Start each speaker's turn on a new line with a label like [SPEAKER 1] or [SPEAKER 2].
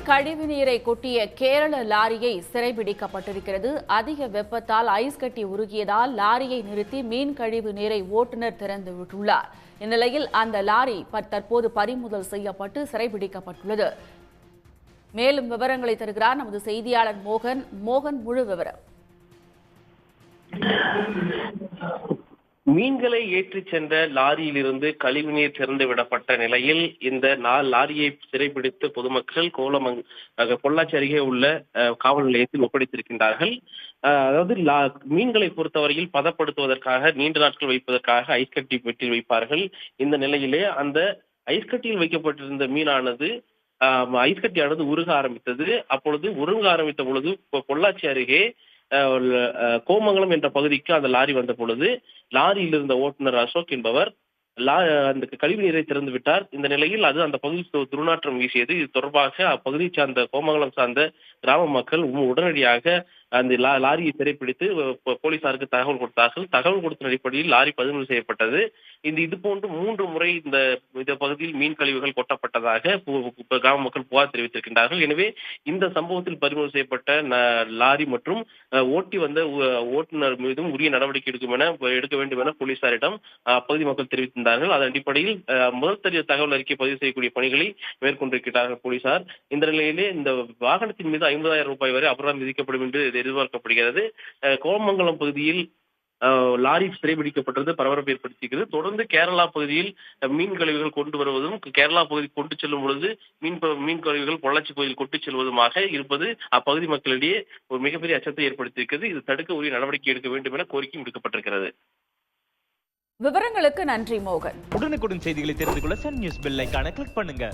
[SPEAKER 1] கழிவு நீரை கொட்டிய கேரள லாரியை சிறைபிடிக்கப்பட்டிருக்கிறது. அதிக வெப்பத்தால் ஐஸ் கட்டி உருகியதால் லாரியை நிறுத்தி மீன் கழிவு நீரை ஓட்டுநர் திறந்து விட்டுள்ளார். இந்நிலையில் அந்த லாரி தற்போது பறிமுதல் செய்யப்பட்டு சிறைபிடிக்கப்பட்டுள்ளது. மேலும் விவரங்களை தருகிறார் நமது செய்தியாளர் மோகன். முழு விவரம்.
[SPEAKER 2] மீன்களை ஏற்றிச் சென்ற லாரியிலிருந்து கழிவுநீர் திறந்து விடப்பட்ட நிலையில் இந்த லாரியை சிறைபிடித்து பொதுமக்கள் பொள்ளாச்சி அருகே உள்ள காவல் நிலையத்தில் ஒப்படைத்திருக்கின்றார்கள். அதாவது மீன்களை பொறுத்தவரையில் பதப்படுத்துவதற்காக நீண்ட நாட்கள் வைப்பதற்காக ஐஸ் கட்டி பெட்டியில் வைப்பார்கள். இந்த நிலையிலே அந்த ஐஸ் கட்டியில் வைக்கப்பட்டிருந்த மீனானது ஐஸ் கட்டியானது உருக ஆரம்பித்தது. அப்பொழுது உருக ஆரம்பித்த பொழுது பொள்ளாச்சி அருகே கோமங்கலம் என்ற பகுதிக்கு அந்த லாரி வந்த பொழுது லாரியில் இருந்த ஓட்டுநர் அசோக் என்பவர் அந்த கழிவு நீரை திறந்து விட்டார். இந்த நிலையில் அது அந்த பகுதி துர்நாற்றம் வீசியது. இது தொடர்பாக அப்பகுதியை சார்ந்த கோமங்கலம் சார்ந்த கிராம மக்கள் உடனடியாக அந்த லாரியை சிறைப்பிடித்து போலீசாருக்கு தகவல் கொடுத்தார்கள். தகவல் கொடுத்த அடிப்படையில் லாரி பறிமுதல் செய்யப்பட்டது. இது போன்று 3 முறை இந்த பகுதியில் மீன் கழிவுகள் கொட்டப்பட்டதாக கிராம மக்கள் புகார் தெரிவித்திருக்கின்றார்கள். எனவே இந்த சம்பவத்தில் பறிமுதல் செய்யப்பட்ட லாரி மற்றும் ஓட்டி வந்த ஓட்டுநர் மீதும் உரிய நடவடிக்கை எடுக்க வேண்டும் என போலீசாரிடம் அப்பகுதி மக்கள் தெரிவித்திருந்தார்கள். அதன் அடிப்படையில் முதல் தெரிய தகவல் அறிக்கை பதிவு செய்யக்கூடிய பணிகளை மேற்கொண்டிருக்கிறார்கள் போலீசார். இந்த நிலையிலே இந்த வாகனத்தின் மீது 50,000 ரூபாய் வரை அபராதம் விதிக்கப்படும் என்று எதிர்பார்க்கப்படுகிறது. கோமங்கலம் பகுதியில் லாரி சிறைபிடிக்கப்பட்டது பரபரப்பு ஏற்படுத்தியிருக்கிறது. தொடர்ந்து கேரளா பகுதியில் மீன் கழிவுகள் கொண்டு வருவதும் கேரளா பகுதி கொண்டு செல்லும் பொழுது மீன் கழிவுகள் பொள்ளாச்சி பகுதியில் கொண்டு செல்வதுமாக இருப்பது அப்பகுதி மக்களிடையே ஒரு மிகப்பெரிய அச்சத்தை ஏற்படுத்தியிருக்கிறது. இது தடுக்க உரிய நடவடிக்கை எடுக்க வேண்டும் என கோரிக்கை விடுக்கப்பட்டிருக்கிறது.
[SPEAKER 1] விவரங்களுக்கு நன்றி மோகன்.
[SPEAKER 3] உடனுக்குடன் செய்திகளை தெரிந்து கொள்ள சன் நியூஸ் பெல் ஐகானை கிளிக் பண்ணுங்க.